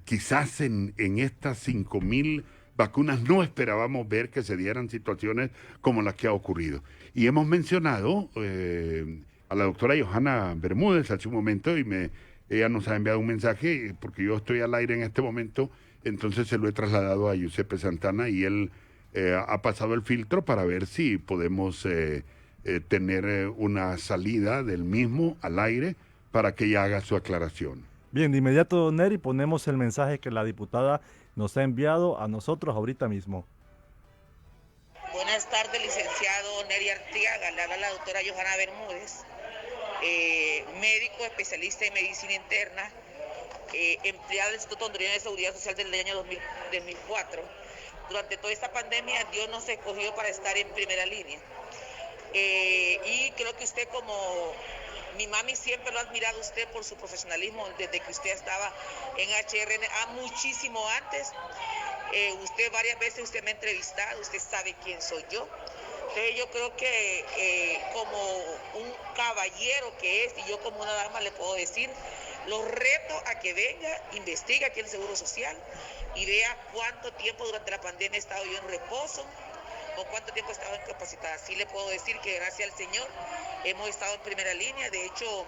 quizás en estas 5,000 vacunas no esperábamos ver que se dieran situaciones como las que ha ocurrido. Y hemos mencionado a la doctora Johanna Bermúdez hace un momento y ella nos ha enviado un mensaje porque yo estoy al aire en este momento, entonces se lo he trasladado a Giuseppe Santana y él ha pasado el filtro para ver si podemos tener una salida del mismo al aire para que ella haga su aclaración. Bien, de inmediato, Neri, ponemos el mensaje que la diputada nos ha enviado a nosotros ahorita mismo. Buenas tardes, licenciado Neri Arteaga. Le habla la doctora Johanna Bermúdez, médico especialista en medicina interna, empleada del Instituto Hondureño de Seguridad Social desde el año 2004. Durante toda esta pandemia, Dios nos escogió para estar en primera línea. Y creo que usted, como mi mami, siempre lo ha admirado a usted por su profesionalismo desde que usted estaba en HRN, muchísimo antes. Usted varias veces usted me ha entrevistado, usted sabe quién soy yo. Entonces yo creo que como un caballero que es, y yo como una dama le puedo decir, los reto a que venga, investigue aquí el Seguro Social y vea cuánto tiempo durante la pandemia he estado yo en reposo o cuánto tiempo he estado incapacitada. Sí le puedo decir que gracias al Señor hemos estado en primera línea. De hecho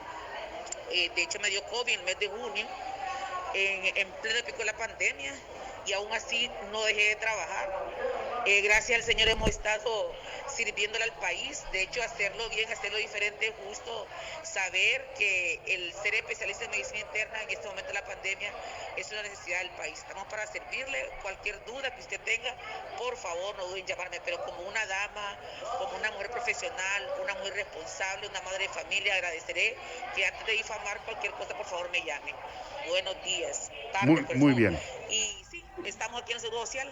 me dio COVID en el mes de junio, en pleno pico de la pandemia, y aún así no dejé de trabajar. Gracias al Señor hemos estado sirviéndole al país. De hecho, hacerlo bien, hacerlo diferente, es justo saber que el ser especialista en medicina interna en este momento de la pandemia es una necesidad del país. Estamos para servirle. Cualquier duda que usted tenga, por favor, no duden en llamarme, pero como una dama, como una mujer profesional, una mujer responsable, una madre de familia, agradeceré que antes de difamar cualquier cosa, por favor, me llamen. Buenos días. Muy bien. Y sí, estamos aquí en el Seguro Social,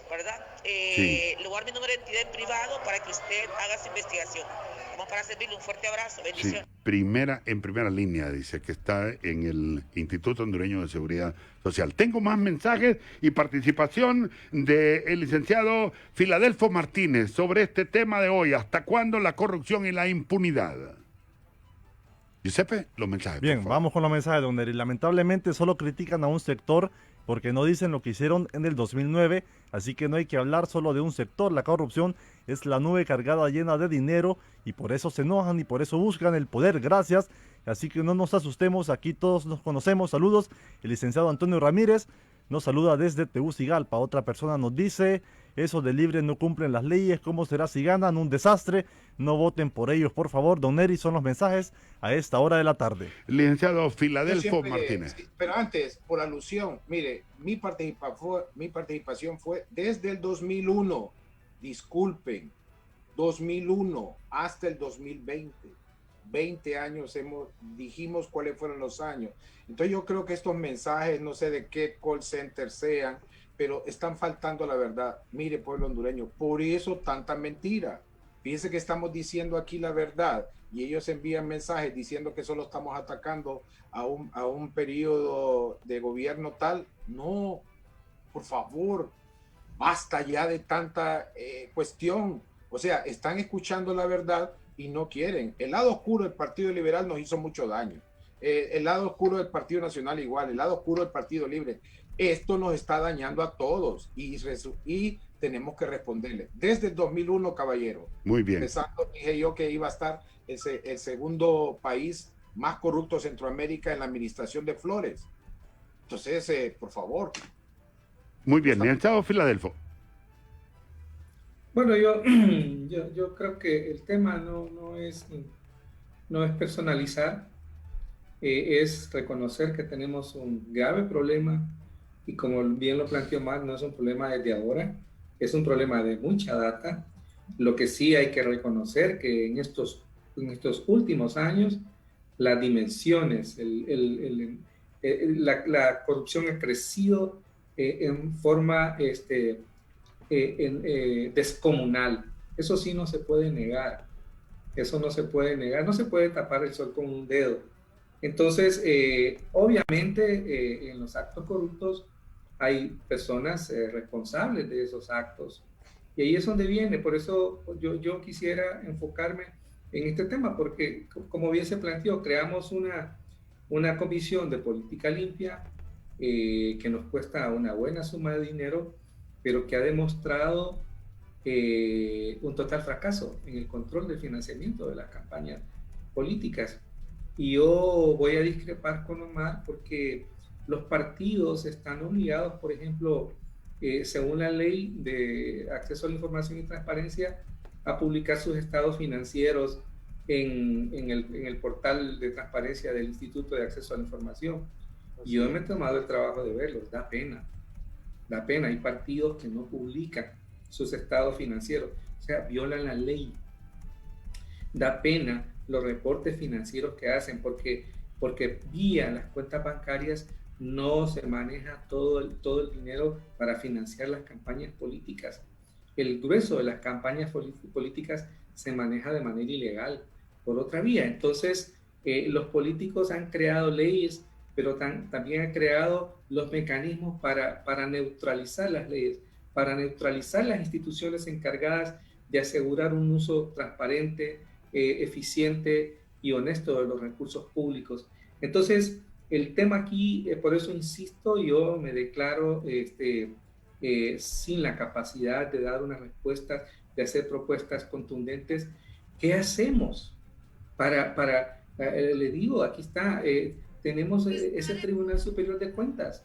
¿verdad? Sí. Le voy a dar mi número de identidad en privado para que usted haga su investigación. Vamos para servirle. Un fuerte abrazo. Bendiciones. Sí, en primera línea, dice que está en el Instituto Hondureño de Seguridad Social. Tengo más mensajes y participación del licenciado Filadelfo Martínez sobre este tema de hoy. ¿Hasta cuándo la corrupción y la impunidad? Giuseppe, los mensajes. Bien, vamos con los mensajes, don Neri. Lamentablemente solo critican a un sector porque no dicen lo que hicieron en el 2009, así que no hay que hablar solo de un sector. La corrupción es la nube cargada llena de dinero y por eso se enojan y por eso buscan el poder. Gracias. Así que no nos asustemos, aquí todos nos conocemos. Saludos. El licenciado Antonio Ramírez nos saluda desde Tegucigalpa. Otra persona nos dice: eso de libre no cumplen las leyes, ¿cómo será si ganan? Un desastre, no voten por ellos, por favor. Don Neri, son los mensajes a esta hora de la tarde. Licenciado Filadelfo Martínez. Pero antes, por alusión, mire, mi participación fue desde el 2001, disculpen, 2001 hasta el 2020. 20 años dijimos cuáles fueron los años. Entonces yo creo que estos mensajes, no sé de qué call center sean, pero están faltando la verdad. Mire, pueblo hondureño, por eso tanta mentira. Fíjense que estamos diciendo aquí la verdad y ellos envían mensajes diciendo que solo estamos atacando a un periodo de gobierno tal. No, por favor, basta ya de tanta cuestión. O sea, están escuchando la verdad y no quieren. El lado oscuro del Partido Liberal nos hizo mucho daño. El lado oscuro del Partido Nacional igual, el lado oscuro del Partido Libre. Esto nos está dañando a todos y tenemos que responderle. Desde el 2001, caballero. Muy bien. Empezando, dije yo que iba a estar el segundo país más corrupto de Centroamérica en la administración de Flores. Entonces, por favor. Muy bien, licenciado Filadelfo. Bueno, yo creo que el tema no es personalizar, es reconocer que tenemos un grave problema y como bien lo planteó Mark, no es un problema desde ahora, es un problema de mucha data. Lo que sí hay que reconocer que en estos últimos años las dimensiones, la corrupción ha crecido en forma descomunal. Eso sí no se puede negar. Eso no se puede negar. No se puede tapar el sol con un dedo. Entonces, obviamente, en los actos corruptos hay personas responsables de esos actos. Y ahí es donde viene. Por eso yo quisiera enfocarme este tema, porque como bien se planteó, creamos una comisión de política limpia que nos cuesta una buena suma de dinero, pero que ha demostrado un total fracaso en el control del financiamiento de las campañas políticas. Y yo voy a discrepar con Omar porque los partidos están obligados, por ejemplo, según la ley de acceso a la información y transparencia, a publicar sus estados financieros en el portal de transparencia del Instituto de Acceso a la Información. Y yo me he tomado el trabajo de verlos, da pena. Hay partidos que no publican sus estados financieros, o sea, violan la ley. Da pena los reportes financieros que hacen, porque vía las cuentas bancarias no se maneja todo el dinero para financiar las campañas políticas. El grueso de las campañas políticas se maneja de manera ilegal, por otra vía. Entonces, los políticos han creado leyes, pero también han creado los mecanismos para neutralizar las leyes, para neutralizar las instituciones encargadas de asegurar un uso transparente, eficiente y honesto de los recursos públicos. Entonces, el tema aquí, por eso insisto, yo me declaro sin la capacidad de dar una respuesta, de hacer propuestas contundentes. ¿Qué hacemos le digo, aquí está, tenemos ese Tribunal Superior de Cuentas,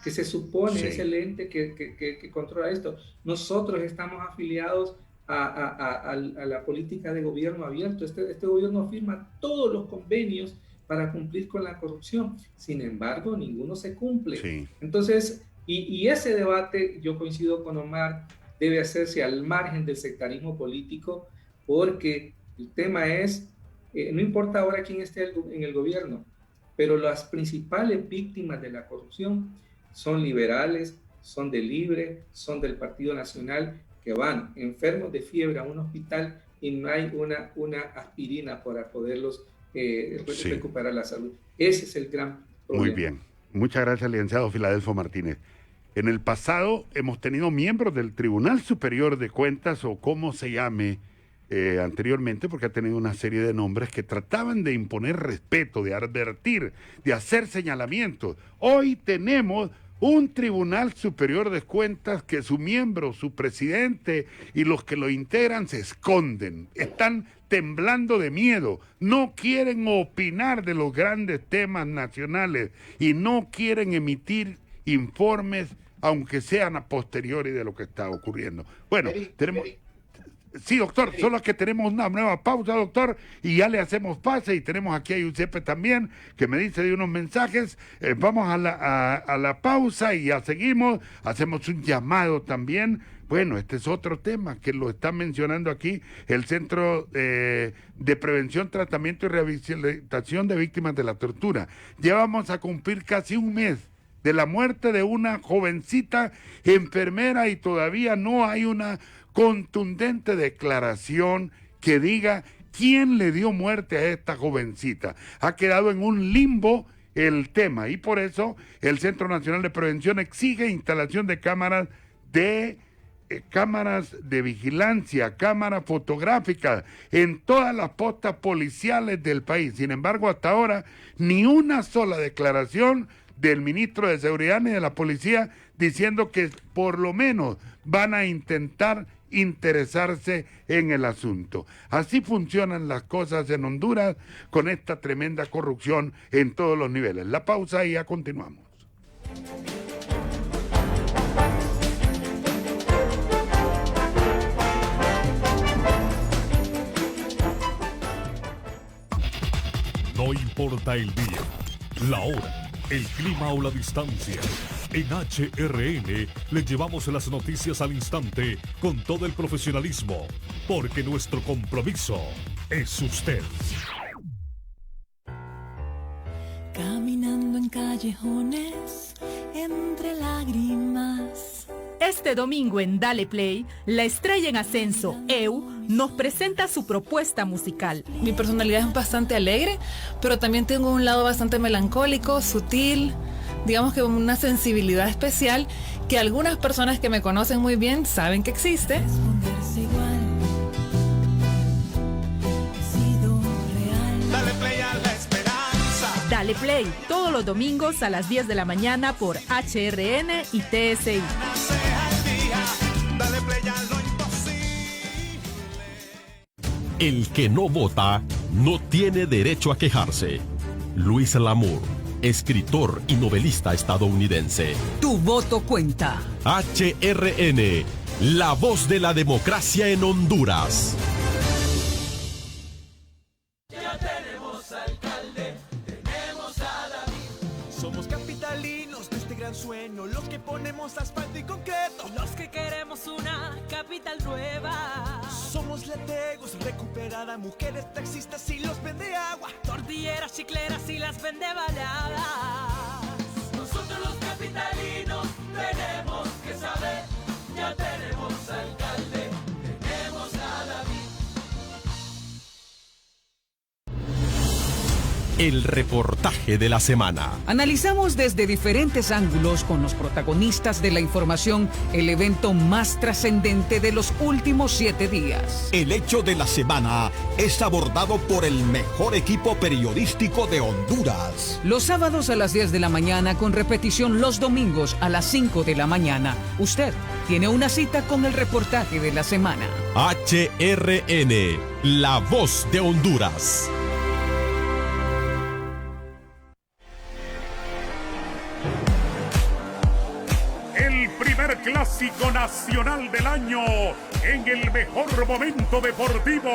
que se supone es el ente que controla esto. Nosotros estamos afiliados a la política de gobierno abierto. Este gobierno firma todos los convenios para cumplir con la corrupción. Sin embargo, ninguno se cumple. Sí. Entonces, y ese debate, yo coincido con Omar, debe hacerse al margen del sectarismo político, porque el tema es, no importa ahora quién esté en el gobierno, pero las principales víctimas de la corrupción son liberales, son de Libre, son del Partido Nacional, que van enfermos de fiebre a un hospital y no hay una aspirina para poderlos recuperar la salud. Ese es el gran problema. Muy bien. Muchas gracias, licenciado Filadelfo Martínez. En el pasado hemos tenido miembros del Tribunal Superior de Cuentas, o como se llame anteriormente, porque ha tenido una serie de nombres que trataban de imponer respeto, de advertir, de hacer señalamientos. Hoy tenemos un Tribunal Superior de Cuentas que su miembro, su presidente y los que lo integran se esconden, están temblando de miedo, no quieren opinar de los grandes temas nacionales y no quieren emitir informes, aunque sean a posteriori de lo que está ocurriendo. Bueno, tenemos... Sí, doctor, solo que tenemos una nueva pausa, doctor, y ya le hacemos pase, y tenemos aquí a Giuseppe también, que me dice de unos mensajes. Vamos a la pausa y ya seguimos, hacemos un llamado también. Bueno, este es otro tema que lo está mencionando aquí, el Centro de Prevención, Tratamiento y Rehabilitación de Víctimas de la Tortura. Ya vamos a cumplir casi un mes de la muerte de una jovencita enfermera y todavía no hay una contundente declaración que diga quién le dio muerte a esta jovencita. Ha quedado en un limbo el tema y por eso el Centro Nacional de Prevención exige instalación de cámaras de vigilancia, cámaras fotográficas en todas las postas policiales del país. Sin embargo, hasta ahora ni una sola declaración del ministro de Seguridad ni de la policía diciendo que por lo menos van a intentar interesarse en el asunto. Así funcionan las cosas en Honduras con esta tremenda corrupción en todos los niveles. La pausa y ya continuamos. No importa el día, la hora, el clima o la distancia. En HRN le llevamos las noticias al instante con todo el profesionalismo, porque nuestro compromiso es usted. Caminando en callejones entre lágrimas. Este domingo en Dale Play, la estrella en ascenso, Eu, nos presenta su propuesta musical. Mi personalidad es bastante alegre, pero también tengo un lado bastante melancólico, sutil, digamos que una sensibilidad especial que algunas personas que me conocen muy bien saben que existe. Dale Play, todos los domingos a las 10 de la mañana por HRN y TSI. El que no vota no tiene derecho a quejarse. Luis Lamour, escritor y novelista estadounidense. Tu voto cuenta. HRN, la voz de la democracia en Honduras. Ya tenemos alcalde, tenemos a David. Somos capitalinos de este gran sueño, los que ponemos asfalto y concreto, los que queremos una capital nueva. Somos lategos, recuperada, mujeres taxistas y los vende agua, tortilleras, chicleras y las vende baleadas. Nosotros los capitalinos tenemos que saber, ya tenemos alcalde, tenemos a David. El reportaje de la semana. Analizamos desde diferentes ángulos con los protagonistas de la información el evento más trascendente de los últimos 7 días. El hecho de la semana es abordado por el mejor equipo periodístico de Honduras. Los sábados a las 10 de la mañana con repetición los domingos a las 5 de la mañana. Usted tiene una cita con el reportaje de la semana. HRN, la voz de Honduras. Clásico nacional del año en el mejor momento deportivo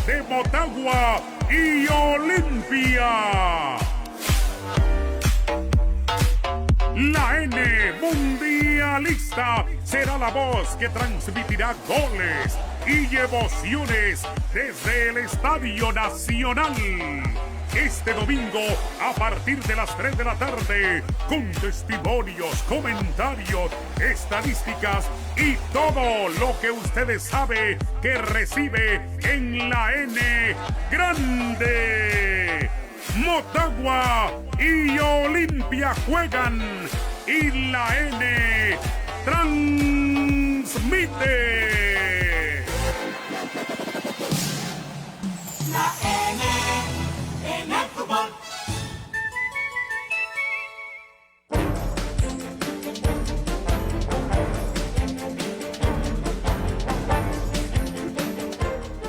de Motagua y Olimpia. La N mundialista será la voz que transmitirá goles y emociones desde el Estadio Nacional. Este domingo a partir de las 3 de la tarde, con testimonios, comentarios, estadísticas y todo lo que ustedes saben que recibe en la N Grande. Motagua y Olimpia juegan y la N transmite. La N en el fútbol.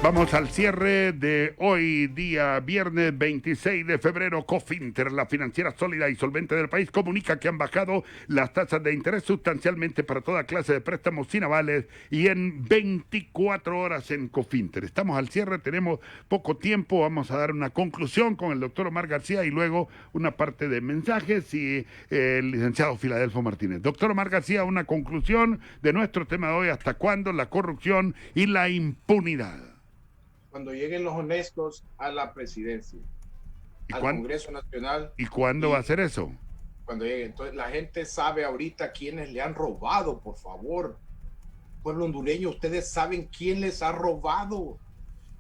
Vamos al cierre de hoy, día viernes 26 de febrero. Cofinter, la financiera sólida y solvente del país, comunica que han bajado las tasas de interés sustancialmente para toda clase de préstamos sin avales y en 24 horas en Cofinter. Estamos al cierre, tenemos poco tiempo, vamos a dar una conclusión con el doctor Omar García y luego una parte de mensajes y el licenciado Filadelfo Martínez. Doctor Omar García, una conclusión de nuestro tema de hoy: ¿hasta cuándo la corrupción y la impunidad? Cuando lleguen los honestos a la presidencia, al Congreso Nacional. ¿Y cuándo va a ser eso? Cuando lleguen. Entonces la gente sabe ahorita quiénes le han robado, por favor. Pueblo hondureño, ustedes saben quién les ha robado,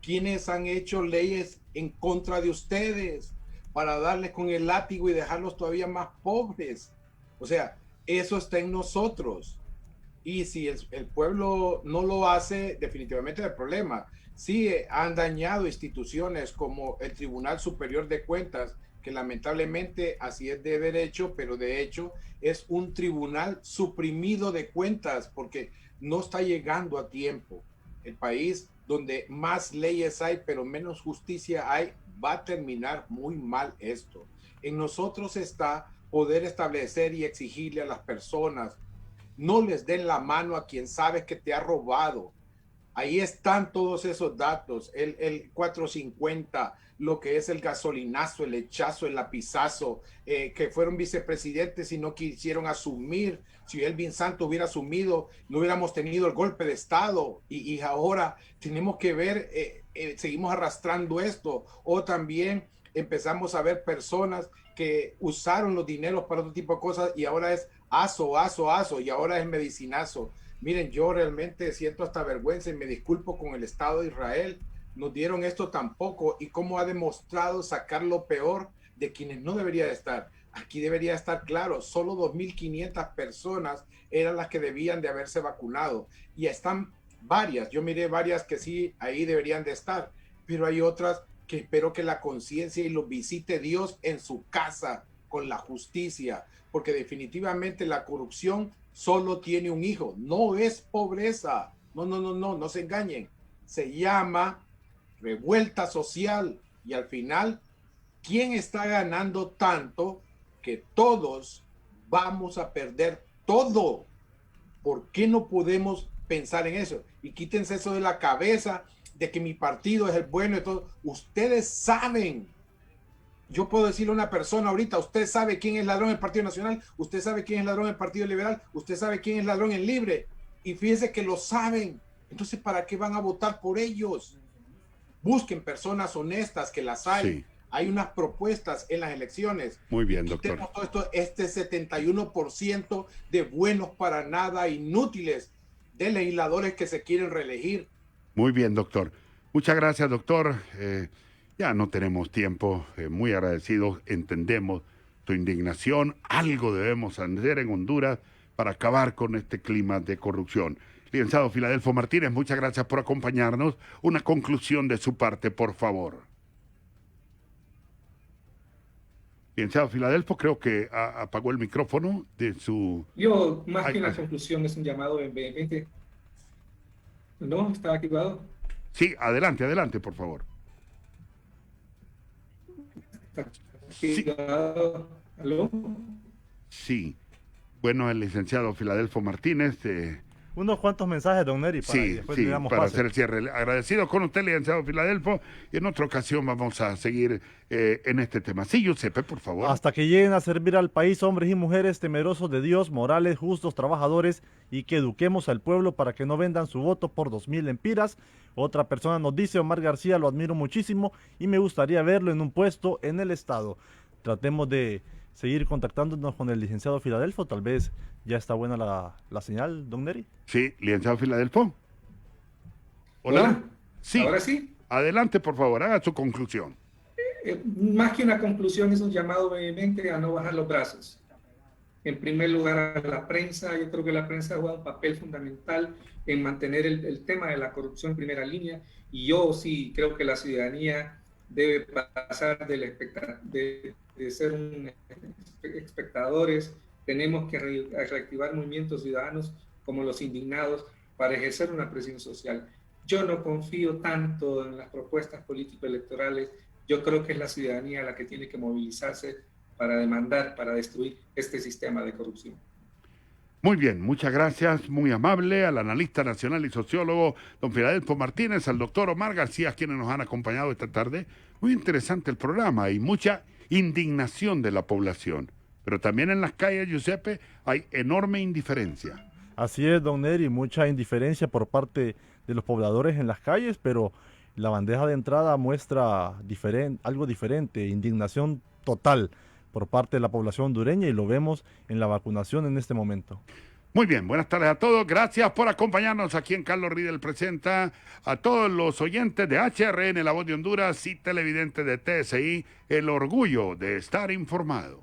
quiénes han hecho leyes en contra de ustedes para darles con el látigo y dejarlos todavía más pobres. O sea, eso está en nosotros. Y si el pueblo no lo hace, definitivamente el problema. Sí, han dañado instituciones como el Tribunal Superior de Cuentas, que lamentablemente así es de derecho, pero de hecho es un tribunal suprimido de cuentas porque no está llegando a tiempo. El país donde más leyes hay, pero menos justicia hay, va a terminar muy mal esto. En nosotros está poder establecer y exigirle a las personas: no les den la mano a quien sabes que te ha robado. Ahí están todos esos datos, el 450, lo que es el gasolinazo, el hechazo, el lapizazo, que fueron vicepresidentes y no quisieron asumir. Si Elvin Santos hubiera asumido, no hubiéramos tenido el golpe de Estado y ahora tenemos que ver, seguimos arrastrando esto. O también empezamos a ver personas que usaron los dineros para otro tipo de cosas y ahora es aso y ahora es medicinazo. Miren, yo realmente siento hasta vergüenza y me disculpo con el Estado de Israel. Nos dieron esto tampoco y cómo ha demostrado sacar lo peor de quienes no debería de estar. Aquí debería estar claro, solo 2.500 personas eran las que debían de haberse vacunado y están varias. Yo miré varias que sí, ahí deberían de estar, pero hay otras que espero que la conciencia y los visite Dios en su casa con la justicia, porque definitivamente la corrupción solo tiene un hijo, no es pobreza, no se engañen, se llama revuelta social y al final, ¿quién está ganando tanto que todos vamos a perder todo? ¿Por qué no podemos pensar en eso? Y quítense eso de la cabeza de que mi partido es el bueno y todo. Ustedes saben. Yo puedo decirle a una persona ahorita, usted sabe quién es ladrón en el Partido Nacional, usted sabe quién es ladrón en el Partido Liberal, usted sabe quién es ladrón en Libre. Y fíjense que lo saben. Entonces, ¿para qué van a votar por ellos? Busquen personas honestas, que las hay. Sí. Hay unas propuestas en las elecciones. Muy bien, doctor. Todo esto, este 71% de buenos para nada, inútiles, de legisladores que se quieren reelegir. Muy bien, doctor. Muchas gracias, doctor. Ya no tenemos tiempo. Muy agradecidos. Entendemos tu indignación. Algo debemos hacer en Honduras para acabar con este clima de corrupción. Licenciado Filadelfo Martínez, muchas gracias por acompañarnos. Una conclusión de su parte, por favor. Licenciado Filadelfo, creo que apagó el micrófono de su... Yo, más que una conclusión, es un llamado vehemente. ¿No? ¿Está activado? Sí, adelante, por favor. Sí. ¿Aló? Sí. Bueno, el licenciado Filadelfo Martínez... Unos cuantos mensajes, don Neri, para hacer el cierre. Agradecido con usted, licenciado Filadelfo, y en otra ocasión vamos a seguir en este tema. Sí, Giuseppe, por favor. Hasta que lleguen a servir al país hombres y mujeres temerosos de Dios, morales, justos, trabajadores, y que eduquemos al pueblo para que no vendan su voto por 2,000 lempiras. Otra persona nos dice, Omar García, lo admiro muchísimo y me gustaría verlo en un puesto en el Estado. Tratemos de seguir contactándonos con el licenciado Filadelfo, tal vez ya está buena la señal, don Neri. Sí, licenciado Filadelfo. Hola. Sí. Ahora sí. Adelante, por favor, haga su conclusión. Más que una conclusión, es un llamado vehemente a no bajar los brazos. En primer lugar, a la prensa. Yo creo que la prensa juega un papel fundamental en mantener el tema de la corrupción en primera línea. Y yo sí creo que la ciudadanía debe pasar de ser espectadores. Tenemos que reactivar movimientos ciudadanos como los indignados para ejercer una presión social. Yo no confío tanto en las propuestas político-electorales. Yo creo que es la ciudadanía la que tiene que movilizarse para demandar, para destruir este sistema de corrupción. Muy bien, muchas gracias, muy amable al analista nacional y sociólogo don Filadelfo Martínez, al doctor Omar García, quienes nos han acompañado esta tarde. Muy interesante el programa y mucha indignación de la población. Pero también en las calles, Giuseppe, hay enorme indiferencia. Así es, don Neri, mucha indiferencia por parte de los pobladores en las calles, pero la bandeja de entrada muestra algo diferente, indignación total por parte de la población hondureña, y lo vemos en la vacunación en este momento. Muy bien, buenas tardes a todos. Gracias por acompañarnos aquí en Carlos Riedel Presenta. A todos los oyentes de HRN, La Voz de Honduras, y televidentes de TSI, el orgullo de estar informado.